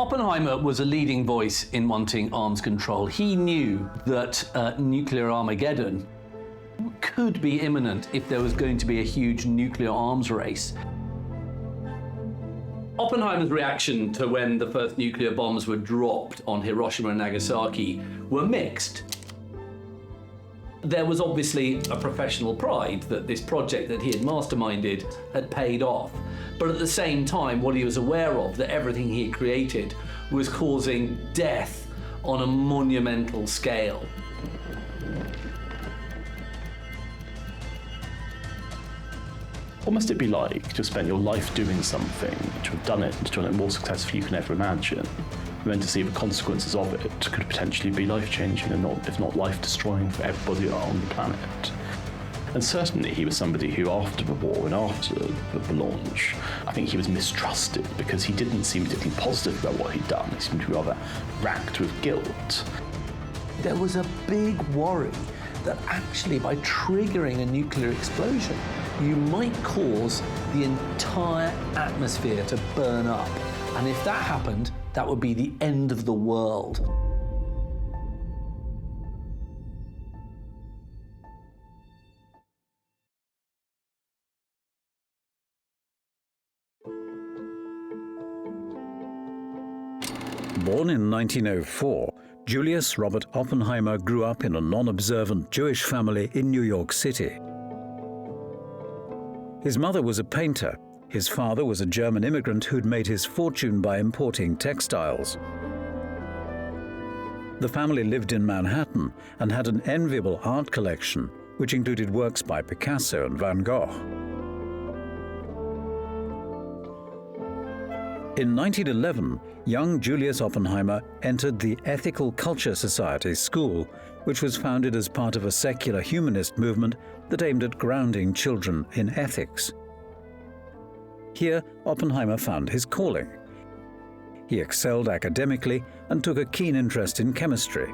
Oppenheimer was a leading voice in wanting arms control. He knew that nuclear Armageddon could be imminent if there was going to be a huge nuclear arms race. Oppenheimer's reaction to when the first nuclear bombs were dropped on Hiroshima and Nagasaki were mixed. There was obviously a professional pride that this project that he had masterminded had paid off. But at the same time, what he was aware of, that everything he had created was causing death on a monumental scale. What must it be like to have spent your life doing something, to have done it more successfully you can ever imagine, and then to see the consequences of it could potentially be life-changing and if not life-destroying for everybody on the planet? And certainly he was somebody who, after the war and after the launch, I think he was mistrusted because he didn't seem particularly positive about what he'd done. He seemed to be rather racked with guilt. There was a big worry that actually by triggering a nuclear explosion, you might cause the entire atmosphere to burn up. And if that happened, that would be the end of the world. Born in 1904, Julius Robert Oppenheimer grew up in a non-observant Jewish family in New York City. His mother was a painter. His father was a German immigrant who'd made his fortune by importing textiles. The family lived in Manhattan and had an enviable art collection, which included works by Picasso and Van Gogh. In 1911, young Julius Oppenheimer entered the Ethical Culture Society school, which was founded as part of a secular humanist movement that aimed at grounding children in ethics. Here, Oppenheimer found his calling. He excelled academically and took a keen interest in chemistry.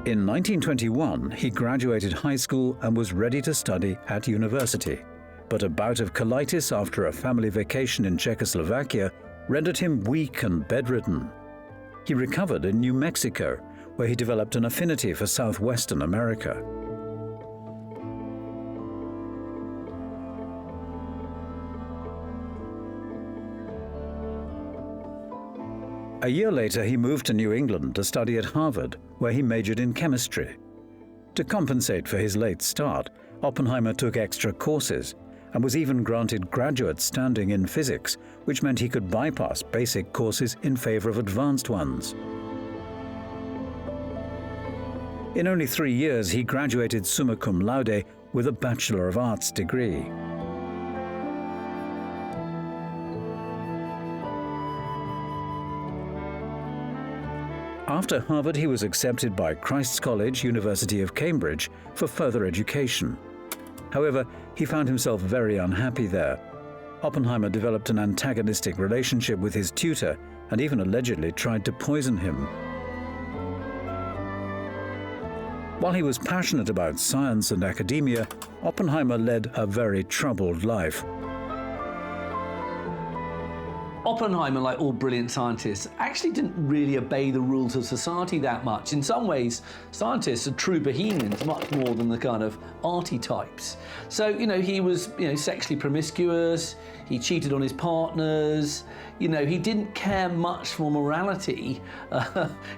In 1921, he graduated high school and was ready to study at university. But a bout of colitis after a family vacation in Czechoslovakia rendered him weak and bedridden. He recovered in New Mexico, where he developed an affinity for Southwestern America. A year later, he moved to New England to study at Harvard, where he majored in chemistry. To compensate for his late start, Oppenheimer took extra courses and was even granted graduate standing in physics, which meant he could bypass basic courses in favor of advanced ones. In only 3 years, he graduated summa cum laude with a Bachelor of Arts degree. After Harvard, he was accepted by Christ's College, University of Cambridge, for further education. However, he found himself very unhappy there. Oppenheimer developed an antagonistic relationship with his tutor and even allegedly tried to poison him. While he was passionate about science and academia, Oppenheimer led a very troubled life. Oppenheimer, like all brilliant scientists, actually didn't really obey the rules of society that much. In some ways, scientists are true bohemians, much more than the kind of arty types. So, he was, sexually promiscuous, he cheated on his partners, he didn't care much for morality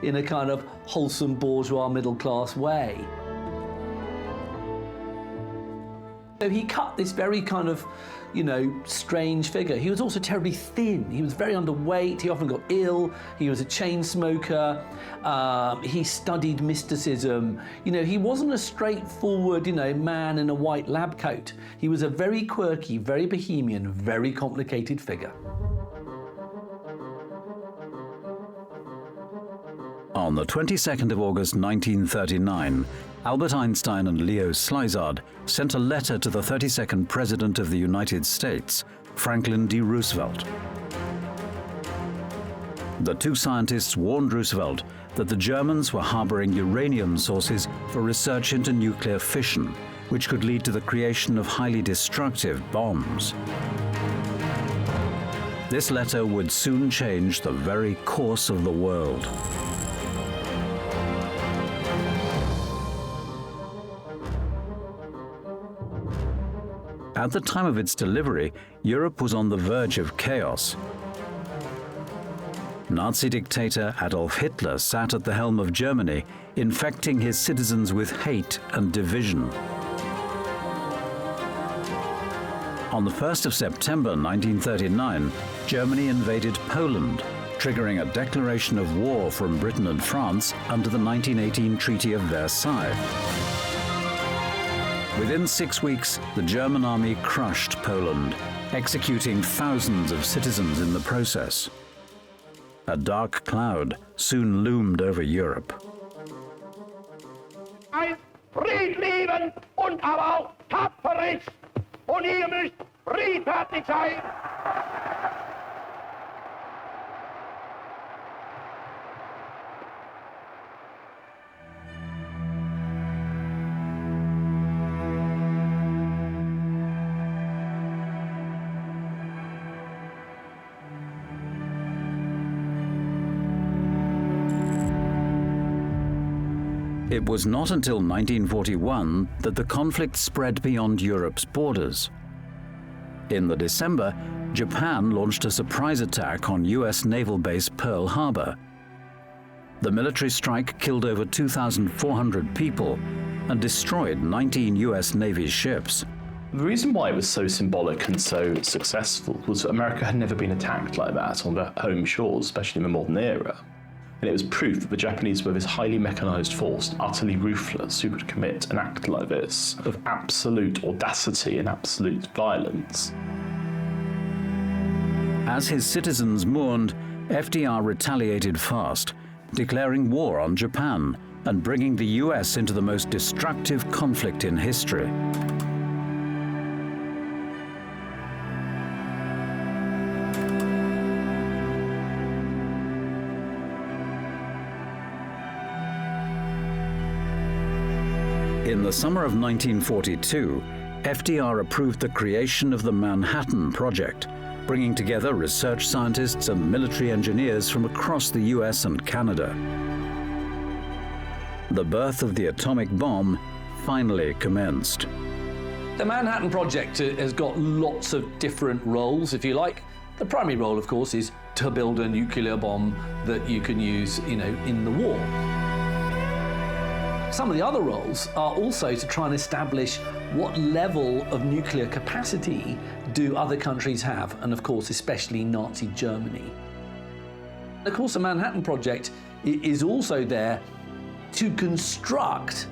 in a kind of wholesome bourgeois middle-class way. So he cut this very kind of, strange figure. He was also terribly thin. He was very underweight. He often got ill. He was a chain smoker. He studied mysticism. He wasn't a straightforward, man in a white lab coat. He was a very quirky, very bohemian, very complicated figure. On the 22nd of August 1939, Albert Einstein and Leo Szilard sent a letter to the 32nd President of the United States, Franklin D. Roosevelt. The two scientists warned Roosevelt that the Germans were harboring uranium sources for research into nuclear fission, which could lead to the creation of highly destructive bombs. This letter would soon change the very course of the world. At the time of its delivery, Europe was on the verge of chaos. Nazi dictator Adolf Hitler sat at the helm of Germany, infecting his citizens with hate and division. On the 1st of September 1939, Germany invaded Poland, triggering a declaration of war from Britain and France under the 1918 Treaty of Versailles. Within 6 weeks, the German army crushed Poland, executing thousands of citizens in the process. A dark cloud soon loomed over Europe. Ein Friedleben und aber auch tapferes, und ihr müsst friedfertig sein. It was not until 1941 that the conflict spread beyond Europe's borders. In the December, Japan launched a surprise attack on US naval base Pearl Harbor. The military strike killed over 2,400 people and destroyed 19 US Navy ships. The reason why it was so symbolic and so successful was that America had never been attacked like that on their home shores, especially in the modern era. And it was proof that the Japanese were this highly mechanized force, utterly ruthless, who could commit an act like this of absolute audacity and absolute violence. As his citizens mourned, FDR retaliated fast, declaring war on Japan and bringing the US into the most destructive conflict in history. In the summer of 1942, FDR approved the creation of the Manhattan Project, bringing together research scientists and military engineers from across the US and Canada. The birth of the atomic bomb finally commenced. The Manhattan Project has got lots of different roles, if you like. The primary role, of course, is to build a nuclear bomb that you can use, in the war. Some of the other roles are also to try and establish what level of nuclear capacity do other countries have, and of course, especially Nazi Germany. Of course, the Manhattan Project is also there to construct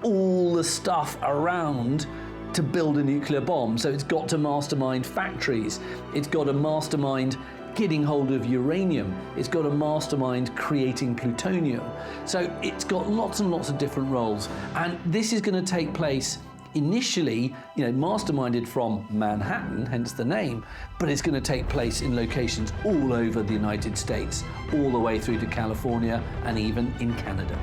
all the stuff around to build a nuclear bomb. So it's got to mastermind factories, it's got to mastermind getting hold of uranium, it's got a mastermind creating plutonium. So it's got lots and lots of different roles. And this is going to take place initially, masterminded from Manhattan, hence the name, but it's going to take place in locations all over the United States, all the way through to California and even in Canada.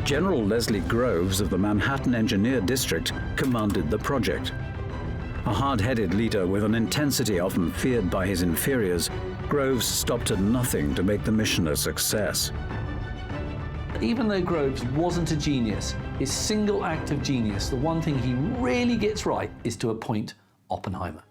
General Leslie Groves of the Manhattan Engineer District commanded the project. A hard-headed leader with an intensity often feared by his inferiors, Groves stopped at nothing to make the mission a success. Even though Groves wasn't a genius, his single act of genius, the one thing he really gets right, is to appoint Oppenheimer.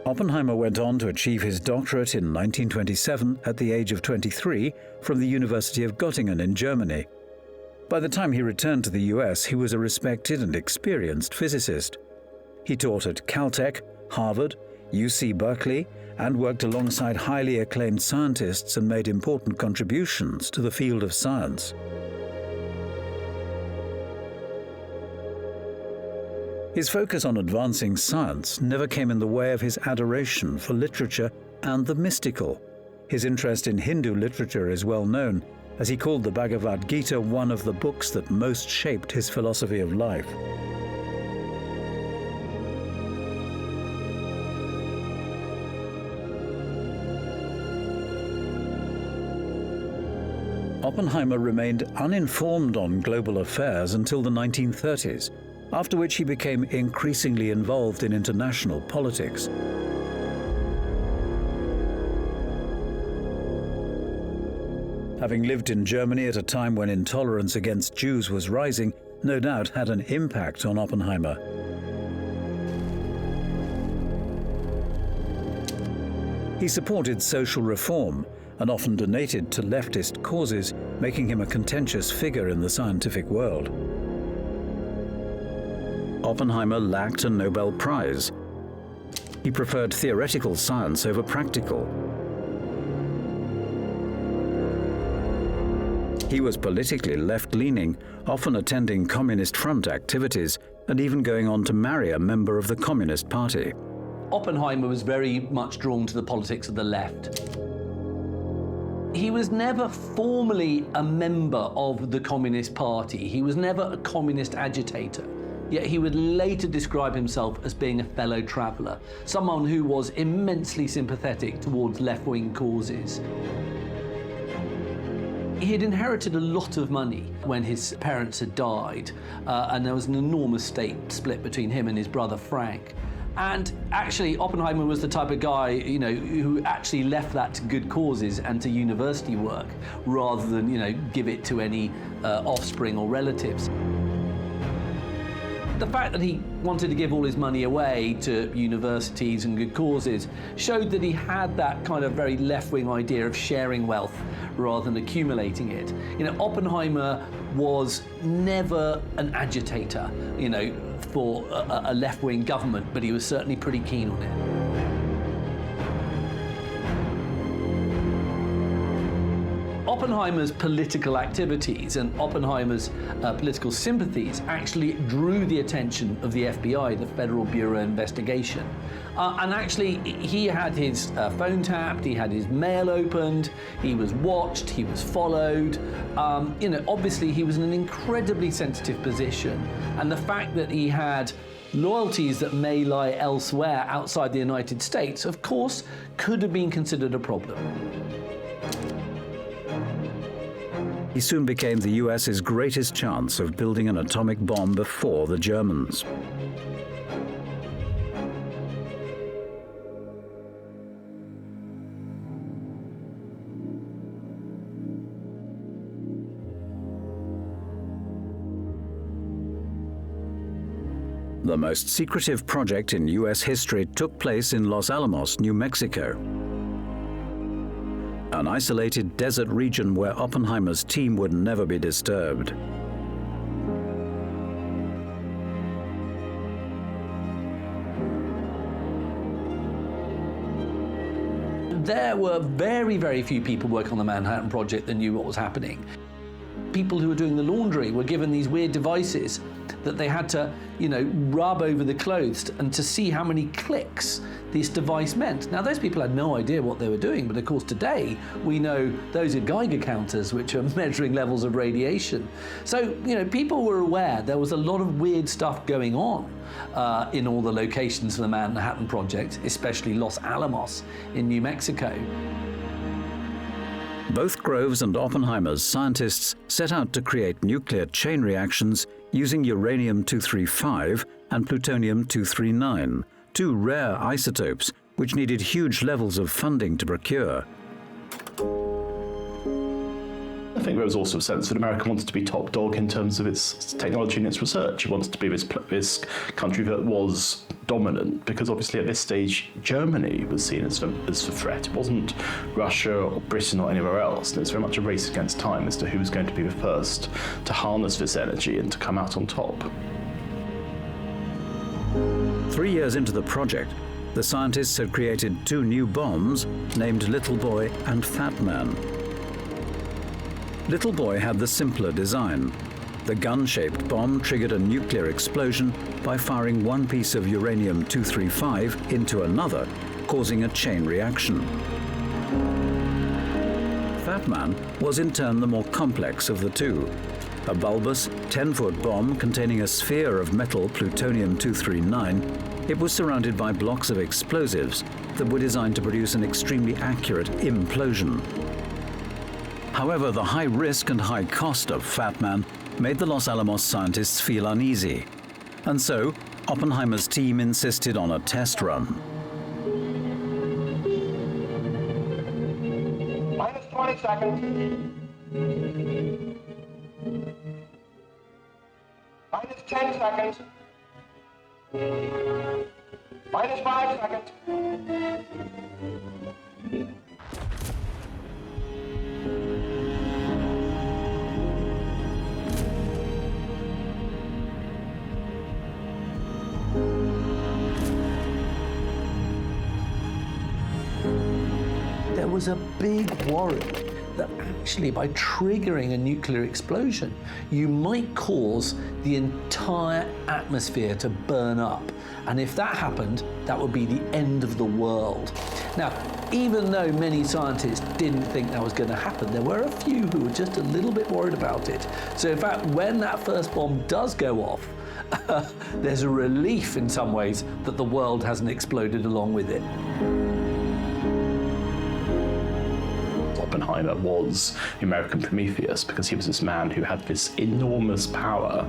Oppenheimer went on to achieve his doctorate in 1927 at the age of 23 from the University of Göttingen in Germany. By the time he returned to the US, he was a respected and experienced physicist. He taught at Caltech, Harvard, UC Berkeley, and worked alongside highly acclaimed scientists and made important contributions to the field of science. His focus on advancing science never came in the way of his adoration for literature and the mystical. His interest in Hindu literature is well known, as he called the Bhagavad Gita one of the books that most shaped his philosophy of life. Oppenheimer remained uninformed on global affairs until the 1930s, after which he became increasingly involved in international politics. Having lived in Germany at a time when intolerance against Jews was rising, no doubt had an impact on Oppenheimer. He supported social reform and often donated to leftist causes, making him a contentious figure in the scientific world. Oppenheimer lacked a Nobel Prize. He preferred theoretical science over practical. He was politically left-leaning, often attending Communist Front activities and even going on to marry a member of the Communist Party. Oppenheimer was very much drawn to the politics of the left. He was never formally a member of the Communist Party. He was never a communist agitator. Yet he would later describe himself as being a fellow traveller, someone who was immensely sympathetic towards left-wing causes. He had inherited a lot of money when his parents had died, and there was an enormous estate split between him and his brother Frank. And actually, Oppenheimer was the type of guy, who actually left that to good causes and to university work, rather than, give it to any offspring or relatives. The fact that he wanted to give all his money away to universities and good causes showed that he had that kind of very left-wing idea of sharing wealth rather than accumulating it. Oppenheimer was never an agitator, for a left-wing government, but he was certainly pretty keen on it. Oppenheimer's political activities and Oppenheimer's political sympathies actually drew the attention of the FBI, the Federal Bureau of Investigation. And actually, he had his phone tapped, he had his mail opened, he was watched, he was followed. Obviously, he was in an incredibly sensitive position. And the fact that he had loyalties that may lie elsewhere outside the United States, of course, could have been considered a problem. He soon became the US's greatest chance of building an atomic bomb before the Germans. The most secretive project in US history took place in Los Alamos, New Mexico, an isolated desert region where Oppenheimer's team would never be disturbed. There were very, very few people working on the Manhattan Project that knew what was happening. People who were doing the laundry were given these weird devices that they had to, rub over the clothes and to see how many clicks this device meant. Now, those people had no idea what they were doing, but of course today we know those are Geiger counters, which are measuring levels of radiation. So, people were aware there was a lot of weird stuff going on in all the locations of the Manhattan Project, especially Los Alamos in New Mexico. Both Groves and Oppenheimer's scientists set out to create nuclear chain reactions using uranium-235 and plutonium-239, two rare isotopes which needed huge levels of funding to procure. I think there was also a sense that America wanted to be top dog in terms of its technology and its research. It wanted to be this country that was dominant, because obviously at this stage Germany was seen as a threat. It wasn't Russia or Britain or anywhere else. And it's very much a race against time as to who was going to be the first to harness this energy and to come out on top. 3 years into the project, the scientists had created two new bombs named Little Boy and Fat Man. Little Boy had the simpler design. The gun-shaped bomb triggered a nuclear explosion by firing one piece of uranium-235 into another, causing a chain reaction. Fat Man was in turn the more complex of the two. A bulbous, 10-foot bomb containing a sphere of metal plutonium-239, it was surrounded by blocks of explosives that were designed to produce an extremely accurate implosion. However, the high risk and high cost of Fat Man made the Los Alamos scientists feel uneasy. And so, Oppenheimer's team insisted on a test run. Minus 20 seconds. Minus 10 seconds. Minus 5 seconds. There was a big worry that actually by triggering a nuclear explosion, you might cause the entire atmosphere to burn up. And if that happened, that would be the end of the world. Now, even though many scientists didn't think that was going to happen, there were a few who were just a little bit worried about it. So in fact, when that first bomb does go off, there's a relief in some ways that the world hasn't exploded along with it. Oppenheimer was the American Prometheus because he was this man who had this enormous power,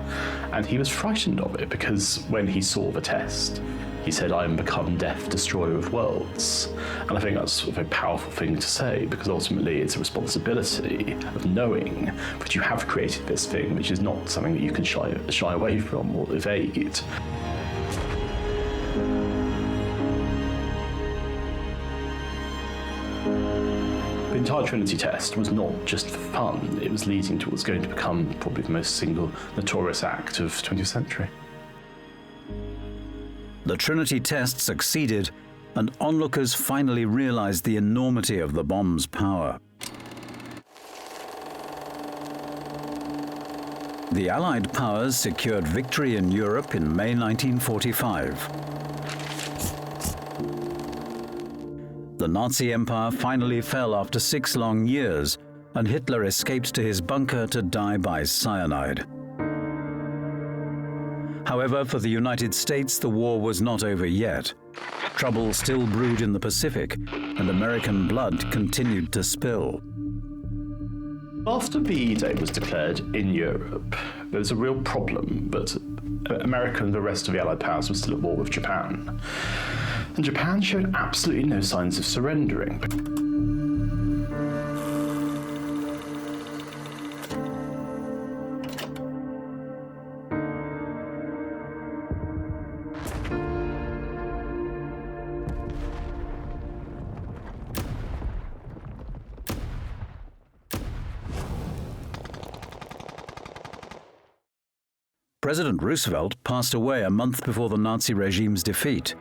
and he was frightened of it because when he saw the test, he said, "I am become death, destroyer of worlds." And I think that's a very powerful thing to say because ultimately it's a responsibility of knowing that you have created this thing, which is not something that you can shy away from or evade. The entire Trinity test was not just for fun, it was leading to what's going to become probably the most single notorious act of the 20th century. The Trinity test succeeded, and onlookers finally realized the enormity of the bomb's power. The Allied powers secured victory in Europe in May 1945. The Nazi Empire finally fell after 6 long years, and Hitler escaped to his bunker to die by cyanide. However, for the United States, the war was not over yet. Trouble still brewed in the Pacific, and American blood continued to spill. After VE Day was declared in Europe, there was a real problem, but America and the rest of the Allied powers were still at war with Japan. And Japan showed absolutely no signs of surrendering. President Roosevelt passed away a month before the Nazi regime's defeat.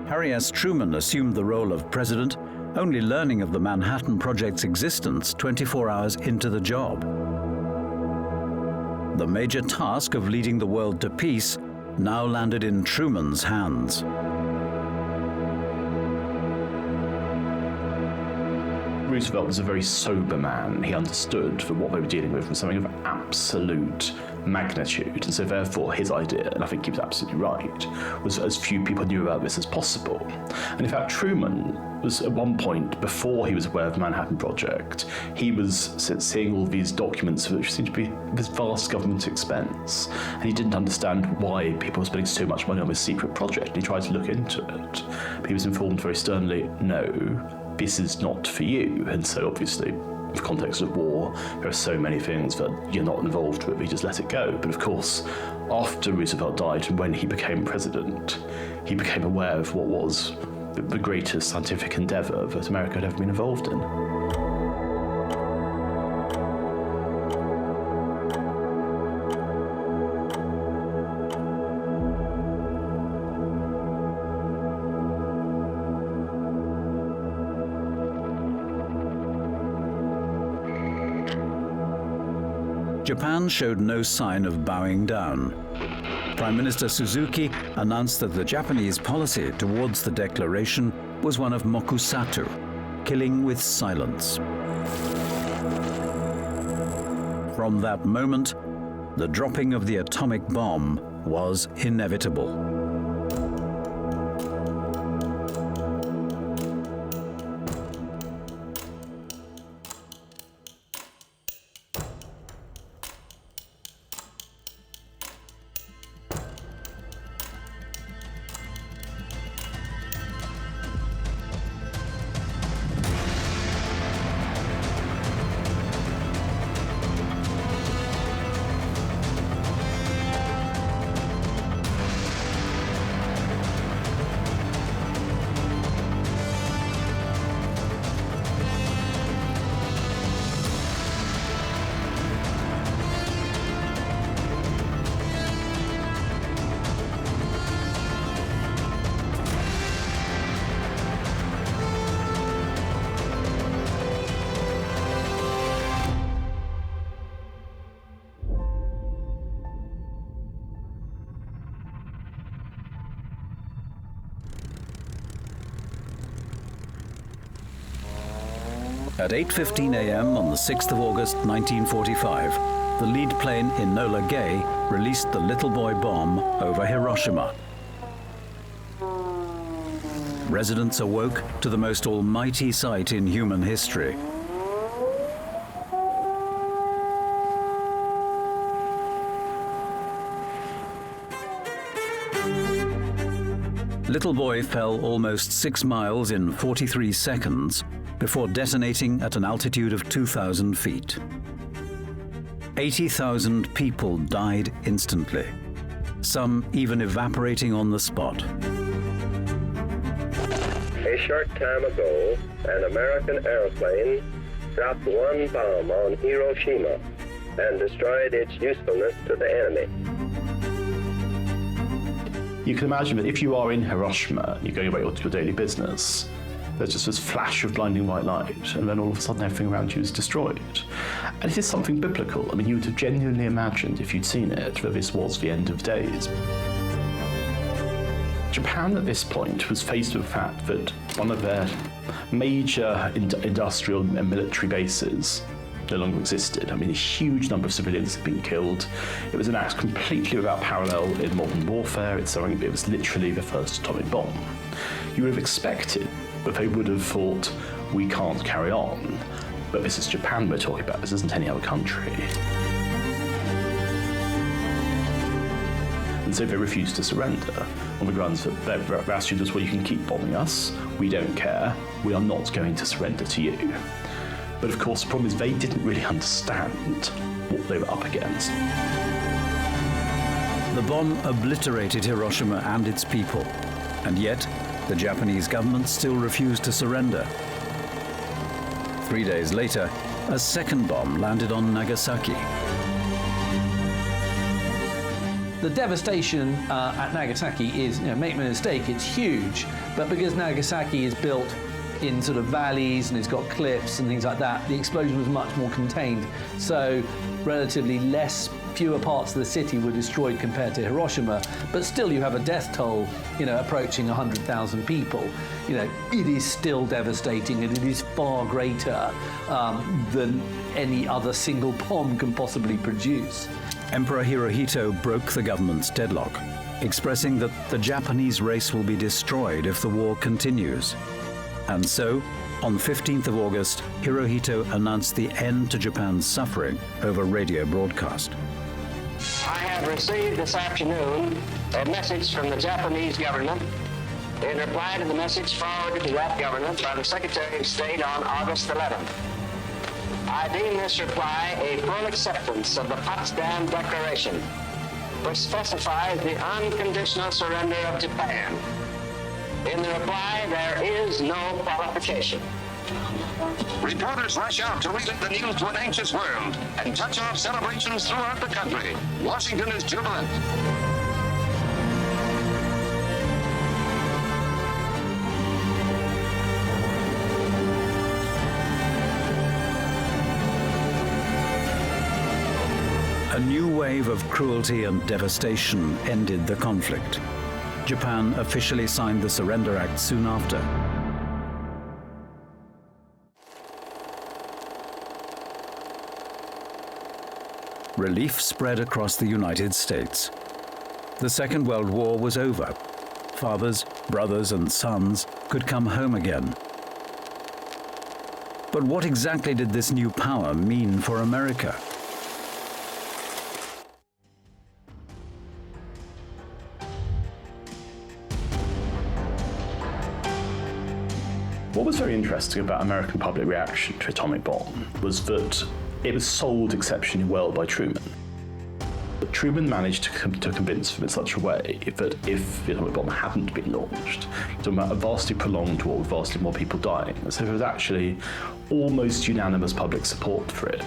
Harry S. Truman assumed the role of president, only learning of the Manhattan Project's existence 24 hours into the job. The major task of leading the world to peace now landed in Truman's hands. Roosevelt was a very sober man. He understood that what they were dealing with was something of absolute magnitude, and so therefore his idea, and I think he was absolutely right, was as few people knew about this as possible. And in fact, Truman was at one point, before he was aware of the Manhattan Project, he was seeing all these documents which seemed to be this vast government expense, and he didn't understand why people were spending so much money on this secret project. He tried to look into it, but he was informed very sternly, no, this is not for you. And so obviously, in the context of war, there are so many things that you're not involved with, you just let it go. But of course, after Roosevelt died and when he became president, he became aware of what was the greatest scientific endeavour that America had ever been involved in. Japan showed no sign of bowing down. Prime Minister Suzuki announced that the Japanese policy towards the declaration was one of mokusatsu, killing with silence. From that moment, the dropping of the atomic bomb was inevitable. At 8:15 a.m. on the 6th of August 1945, the lead plane Enola Gay released the Little Boy bomb over Hiroshima. Residents awoke to the most almighty sight in human history. Little Boy fell almost 6 miles in 43 seconds before detonating at an altitude of 2,000 feet. 80,000 people died instantly, some even evaporating on the spot. A short time ago, an American airplane dropped one bomb on Hiroshima and destroyed its usefulness to the enemy. You can imagine that if you are in Hiroshima, you're going about your daily business, there's just this flash of blinding white light, and then all of a sudden everything around you is destroyed. And it is something biblical. I mean, you would have genuinely imagined, if you'd seen it, that this was the end of days. Japan at this point was faced with the fact that one of their major industrial and military bases no longer existed. I mean, a huge number of civilians had been killed. It was an act completely without parallel in modern warfare. It was literally the first atomic bomb. You would have expected that they would have thought, we can't carry on. But this is Japan we're talking about. This isn't any other country. And so they refused to surrender on the grounds that their attitude was, well, you can keep bombing us. We don't care. We are not going to surrender to you. But of course, the problem is they didn't really understand what they were up against. The bomb obliterated Hiroshima and its people, and yet the Japanese government still refused to surrender. 3 days later, a second bomb landed on Nagasaki. The devastation at Nagasaki is, make no mistake, it's huge, but because Nagasaki is built in sort of valleys and it's got cliffs and things like that, the explosion was much more contained. So relatively fewer parts of the city were destroyed compared to Hiroshima, but still you have a death toll, approaching 100,000 people. It is still devastating, and it is far greater than any other single bomb can possibly produce. Emperor Hirohito broke the government's deadlock, expressing that the Japanese race will be destroyed if the war continues. And so, on 15th of August, Hirohito announced the end to Japan's suffering over radio broadcast. I have received this afternoon a message from the Japanese government in reply to the message forwarded to that government by the Secretary of State on August 11th. I deem this reply a full acceptance of the Potsdam Declaration, which specifies the unconditional surrender of Japan. In the reply, there is no qualification. Reporters rush out to relay the news to an anxious world and touch off celebrations throughout the country. Washington is jubilant. A new wave of cruelty and devastation ended the conflict. Japan officially signed the Surrender Act soon after. Relief spread across the United States. The Second World War was over. Fathers, brothers, and sons could come home again. But what exactly did this new power mean for America? What was very interesting about American public reaction to atomic bomb was that it was sold exceptionally well by Truman. But Truman managed to convince them in such a way that if the atomic bomb hadn't been launched, you're talking about a vastly prolonged war with vastly more people dying. So there was actually almost unanimous public support for it.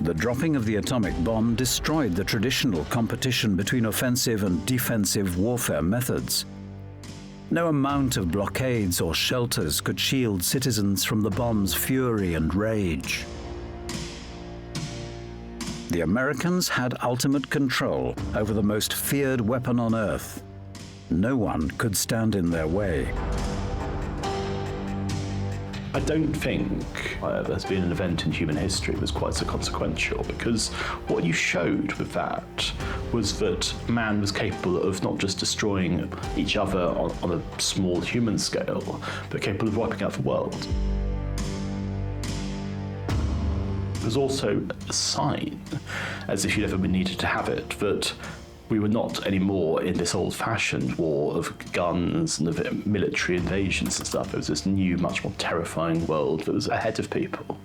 The dropping of the atomic bomb destroyed the traditional competition between offensive and defensive warfare methods. No amount of blockades or shelters could shield citizens from the bomb's fury and rage. The Americans had ultimate control over the most feared weapon on Earth. No one could stand in their way. I don't think there's been an event in human history that was quite so consequential, because what you showed with that was that man was capable of not just destroying each other on a small human scale, but capable of wiping out the world. It was also a sign, as if you'd ever been needed to have it, that we were not anymore in this old-fashioned war of guns and of military invasions and stuff. It was this new, much more terrifying world that was ahead of people.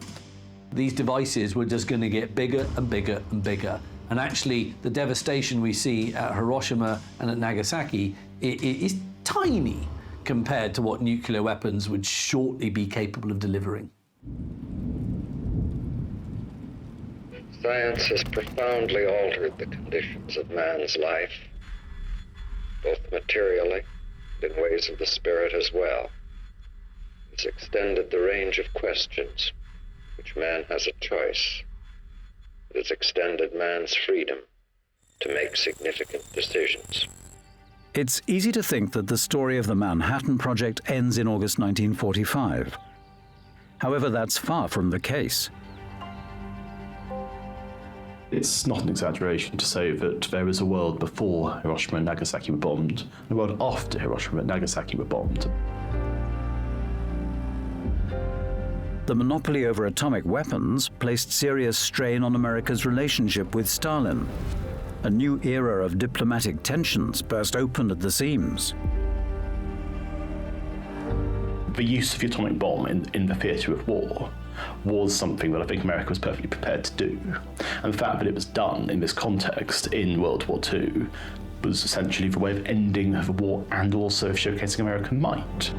These devices were just going to get bigger and bigger and bigger. And actually, the devastation we see at Hiroshima and at Nagasaki is tiny compared to what nuclear weapons would shortly be capable of delivering. Science has profoundly altered the conditions of man's life, both materially and in ways of the spirit as well. It's extended the range of questions which man has a choice. It has extended man's freedom to make significant decisions. It's easy to think that the story of the Manhattan Project ends in August 1945. However, that's far from the case. It's not an exaggeration to say that there was a world before Hiroshima and Nagasaki were bombed, and a world after Hiroshima and Nagasaki were bombed. The monopoly over atomic weapons placed serious strain on America's relationship with Stalin. A new era of diplomatic tensions burst open at the seams. The use of the atomic bomb in the theatre of war was something that I think America was perfectly prepared to do. And the fact that it was done in this context in World War II was essentially the way of ending the war and also of showcasing American might.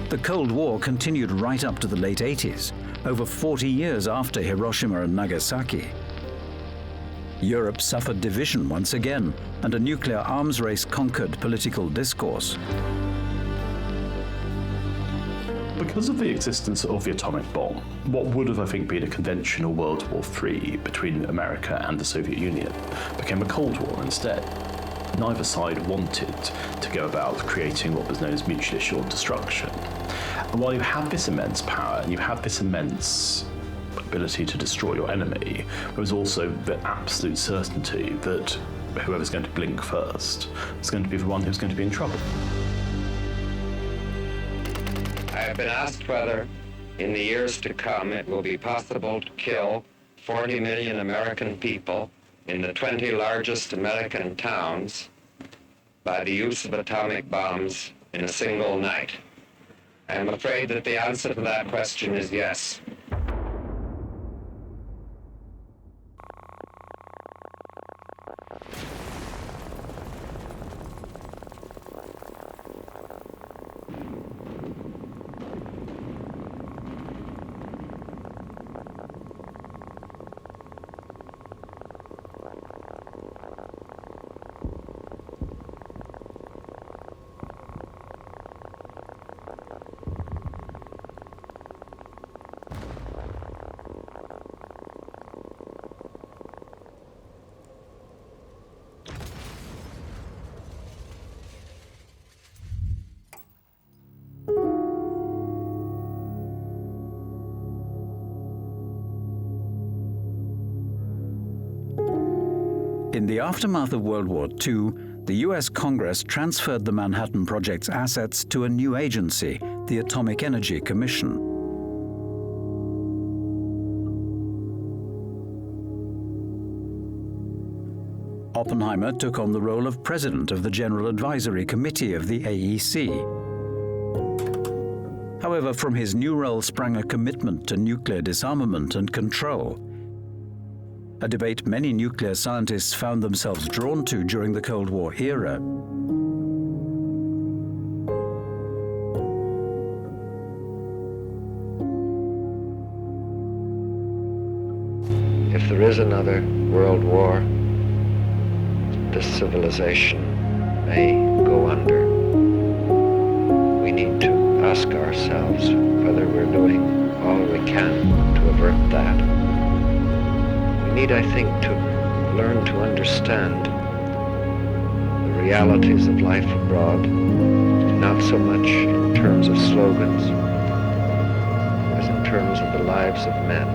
The Cold War continued right up to the late 80s, over 40 years after Hiroshima and Nagasaki. Europe suffered division once again, and a nuclear arms race conquered political discourse. Because of the existence of the atomic bomb, what would have, I think, been a conventional World War III between America and the Soviet Union became a Cold War instead. Neither side wanted to go about creating what was known as mutually assured destruction. And while you have this immense power and you have this immense ability to destroy your enemy, there was also the absolute certainty that whoever's going to blink first is going to be the one who's going to be in trouble. I have been asked whether, in the years to come, it will be possible to kill 40 million American people in the 20 largest American towns by the use of atomic bombs in a single night. I am afraid that the answer to that question is yes. In the aftermath of World War II, the US Congress transferred the Manhattan Project's assets to a new agency, the Atomic Energy Commission. Oppenheimer took on the role of president of the General Advisory Committee of the AEC. However, from his new role sprang a commitment to nuclear disarmament and control, a debate many nuclear scientists found themselves drawn to during the Cold War era. If there is another world war, this civilization may go under. We need to ask ourselves whether we're doing all we can to avert that. need, I think, to learn to understand the realities of life abroad, not so much in terms of slogans as in terms of the lives of men.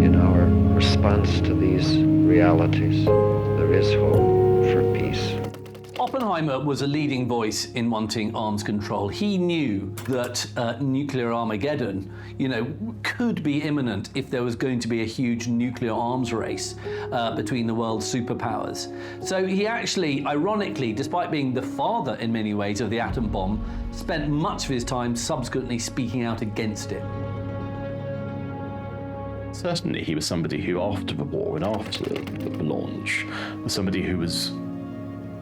In our response to these realities, there is hope for peace. Oppenheimer was a leading voice in wanting arms control. He knew that nuclear Armageddon, could be imminent if there was going to be a huge nuclear arms race between the world's superpowers. So he actually, ironically, despite being the father in many ways of the atom bomb, spent much of his time subsequently speaking out against it. Certainly he was somebody who, after the war and after the launch, was somebody who was,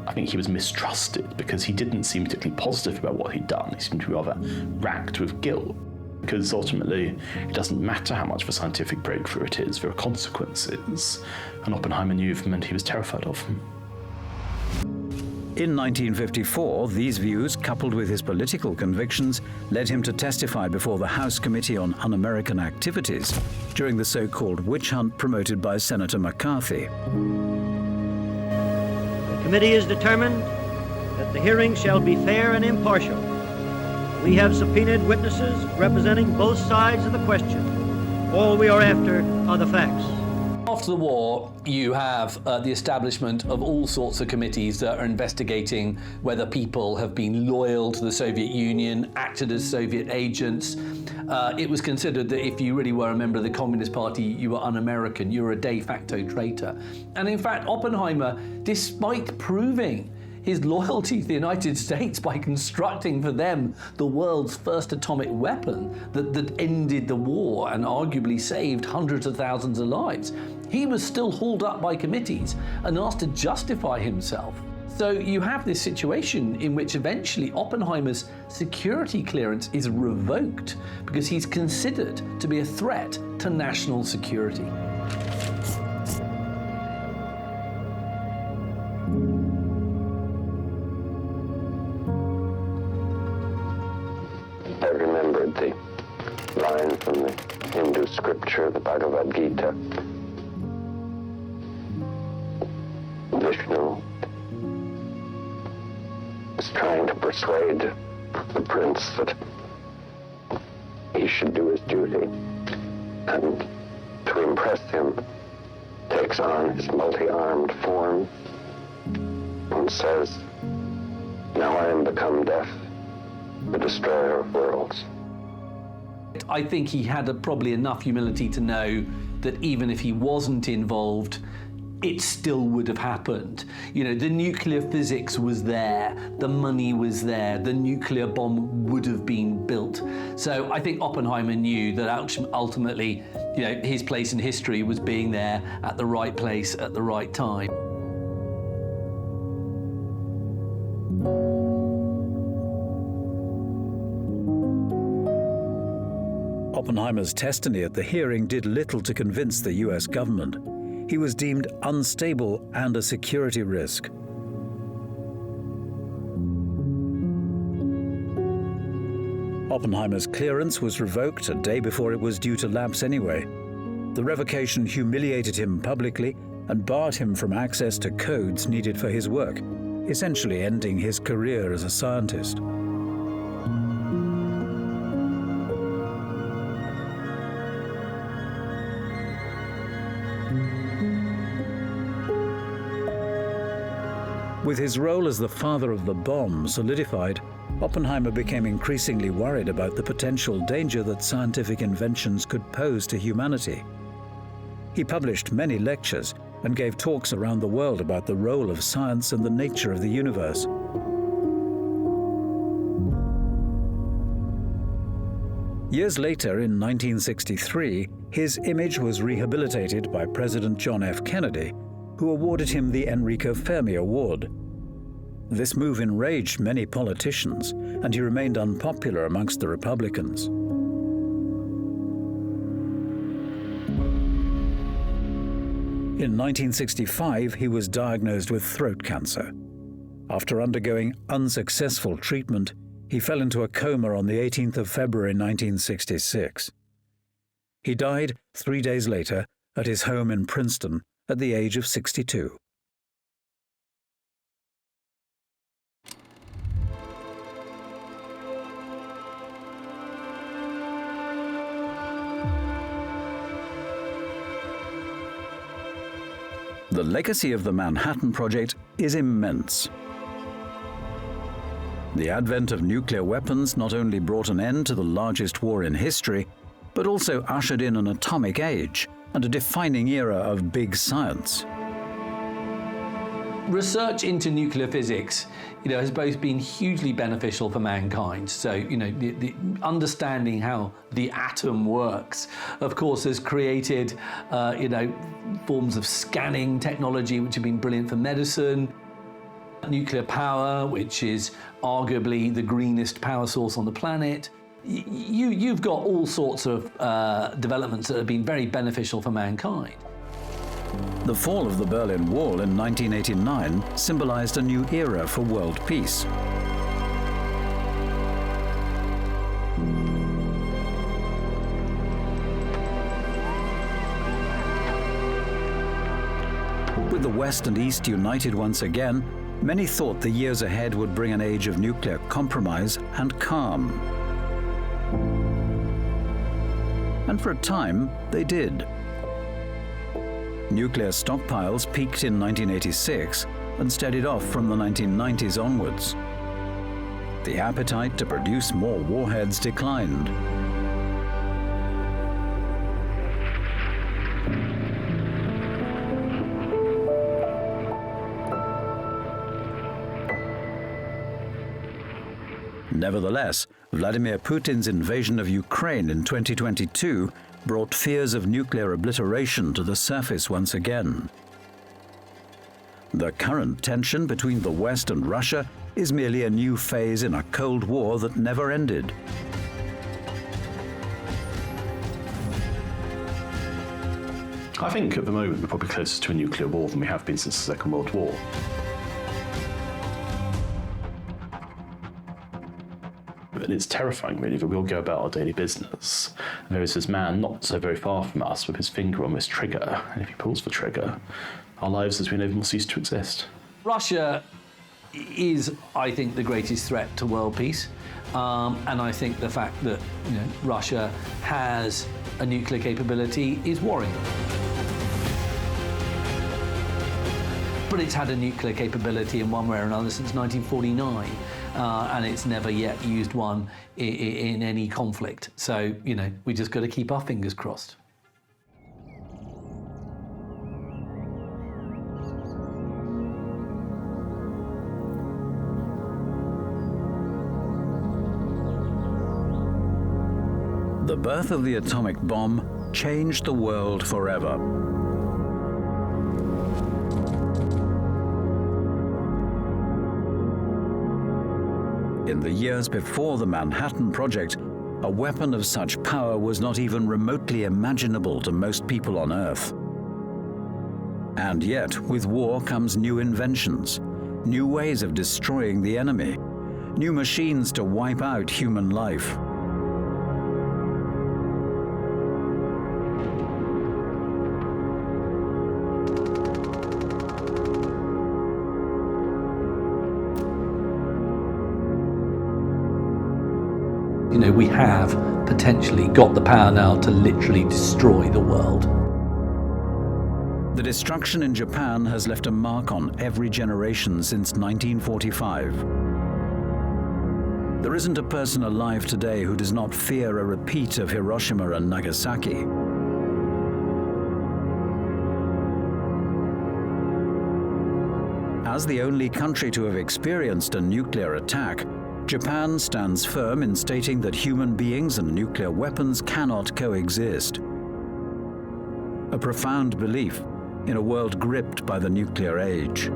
I think he was mistrusted because he didn't seem particularly positive about what he'd done. He seemed to be rather racked with guilt, because ultimately it doesn't matter how much of a scientific breakthrough it is, there are consequences, and Oppenheimer knew the moment he was terrified of them. In 1954, these views, coupled with his political convictions, led him to testify before the House Committee on Un-American Activities during the so-called witch hunt promoted by Senator McCarthy. The committee is determined that the hearing shall be fair and impartial. We have subpoenaed witnesses representing both sides of the question. All we are after are the facts. After the war, you have the establishment of all sorts of committees that are investigating whether people have been loyal to the Soviet Union, acted as Soviet agents. It was considered that if you really were a member of the Communist Party, you were un-American, you were a de facto traitor. And in fact, Oppenheimer, despite proving his loyalty to the United States by constructing for them the world's first atomic weapon that ended the war and arguably saved hundreds of thousands of lives, he was still hauled up by committees and asked to justify himself. So you have this situation in which eventually Oppenheimer's security clearance is revoked because he's considered to be a threat to national security. I remembered the line from the Hindu scripture, the Bhagavad Gita. Vishnu is trying to persuade the prince that he should do his duty, and to impress him takes on his multi-armed form and says, "Now I am become death, the destroyer of worlds." I think he had probably enough humility to know that even if he wasn't involved, it still would have happened. The nuclear physics was there, the money was there, the nuclear bomb would have been built. So I think Oppenheimer knew that ultimately, his place in history was being there at the right place at the right time. Oppenheimer's testimony at the hearing did little to convince the US government. He was deemed unstable and a security risk. Oppenheimer's clearance was revoked a day before it was due to lapse anyway. The revocation humiliated him publicly and barred him from access to codes needed for his work, essentially ending his career as a scientist. With his role as the father of the bomb solidified, Oppenheimer became increasingly worried about the potential danger that scientific inventions could pose to humanity. He published many lectures and gave talks around the world about the role of science and the nature of the universe. Years later, in 1963, his image was rehabilitated by President John F. Kennedy, who awarded him the Enrico Fermi Award. This move enraged many politicians, and he remained unpopular amongst the Republicans. In 1965, he was diagnosed with throat cancer. After undergoing unsuccessful treatment, he fell into a coma on the 18th of February 1966. He died 3 days later at his home in Princeton at the age of 62. The legacy of the Manhattan Project is immense. The advent of nuclear weapons not only brought an end to the largest war in history, but also ushered in an atomic age and a defining era of big science. Research into nuclear physics, has both been hugely beneficial for mankind. So, the understanding how the atom works, of course, has created, forms of scanning technology which have been brilliant for medicine. Nuclear power, which is arguably the greenest power source on the planet. You've got all sorts of developments that have been very beneficial for mankind. The fall of the Berlin Wall in 1989 symbolized a new era for world peace. With the West and East united once again, many thought the years ahead would bring an age of nuclear compromise and calm. And for a time, they did. Nuclear stockpiles peaked in 1986 and steadied off from the 1990s onwards. The appetite to produce more warheads declined. Nevertheless, Vladimir Putin's invasion of Ukraine in 2022 brought fears of nuclear obliteration to the surface once again. The current tension between the West and Russia is merely a new phase in a Cold War that never ended. I think at the moment we're probably closer to a nuclear war than we have been since the Second World War. And it's terrifying, really, that we all go about our daily business. And there is this man not so very far from us with his finger on this trigger, and if he pulls the trigger, our lives as we know them will cease to exist. Russia is, I think, the greatest threat to world peace. And I think the fact that Russia has a nuclear capability is worrying. But it's had a nuclear capability in one way or another since 1949, and it's never yet used one in any conflict. So, we just got to keep our fingers crossed. The birth of the atomic bomb changed the world forever. In the years before the Manhattan Project, a weapon of such power was not even remotely imaginable to most people on Earth. And yet, with war comes new inventions, new ways of destroying the enemy, new machines to wipe out human life. We have potentially got the power now to literally destroy the world. The destruction in Japan has left a mark on every generation since 1945. There isn't a person alive today who does not fear a repeat of Hiroshima and Nagasaki. As the only country to have experienced a nuclear attack, Japan stands firm in stating that human beings and nuclear weapons cannot coexist. A profound belief in a world gripped by the nuclear age.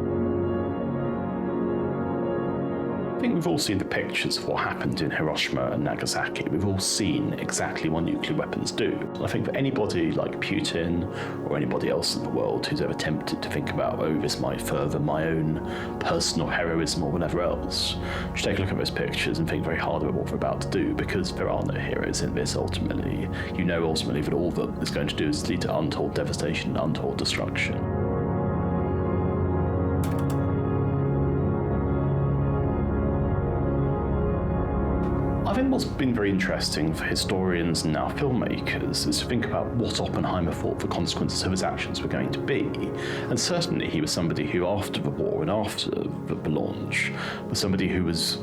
I think we've all seen the pictures of what happened in Hiroshima and Nagasaki. We've all seen exactly what nuclear weapons do. I think for anybody like Putin or anybody else in the world who's ever tempted to think about, oh, this might further my own personal heroism or whatever else, should take a look at those pictures and think very hard about what we're about to do, because there are no heroes in this ultimately. You know ultimately that all that it's going to do is lead to untold devastation and untold destruction. I think what's been very interesting for historians and now filmmakers is to think about what Oppenheimer thought the consequences of his actions were going to be. And certainly he was somebody who, after the war and after the launch, was somebody who was,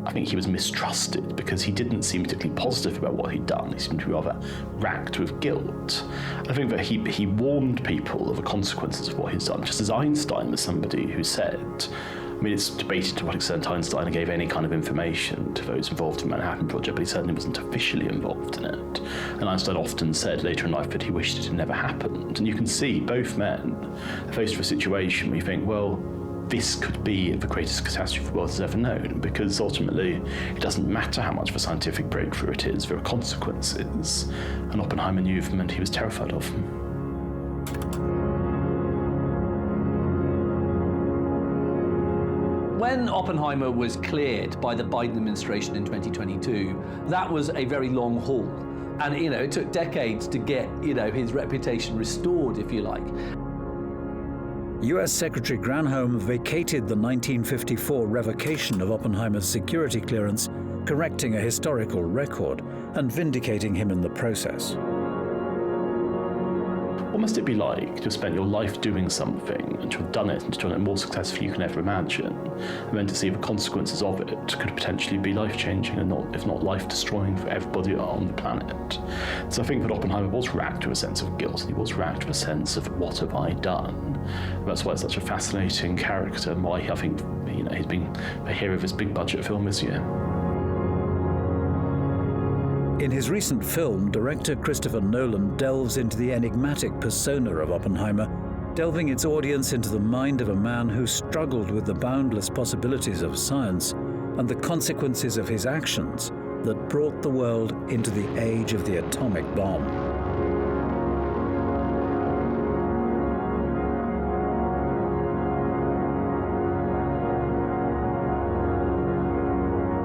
I think he was mistrusted because he didn't seem particularly positive about what he'd done. He seemed to be rather racked with guilt. I think that he warned people of the consequences of what he'd done, just as Einstein was somebody who said, I mean, it's debated to what extent Einstein gave any kind of information to those involved in the Manhattan Project, but he certainly wasn't officially involved in it. And Einstein often said later in life that he wished it had never happened. And you can see both men are faced with a situation where you think, well, this could be the greatest catastrophe the world has ever known, because ultimately it doesn't matter how much of a scientific breakthrough it is, there are consequences. And Oppenheimer knew the moment he was terrified of them. When Oppenheimer was cleared by the Biden administration in 2022, that was a very long haul. And, it took decades to get, his reputation restored, if you like. US Secretary Granholm vacated the 1954 revocation of Oppenheimer's security clearance, correcting a historical record and vindicating him in the process. What must it be like to have spent your life doing something and to have done it and to have done it more successfully you can ever imagine, and then to see the consequences of it could potentially be life-changing and if not life-destroying for everybody on the planet? So I think that Oppenheimer was racked with a sense of guilt, and he was racked with a sense of what have I done? And that's why it's such a fascinating character, and why I think he's been a hero of his big-budget film this year. In his recent film, director Christopher Nolan delves into the enigmatic persona of Oppenheimer, delving its audience into the mind of a man who struggled with the boundless possibilities of science and the consequences of his actions that brought the world into the age of the atomic bomb.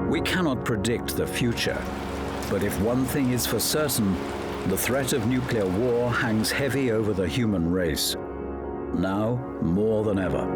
We cannot predict the future. But if one thing is for certain, the threat of nuclear war hangs heavy over the human race, now more than ever.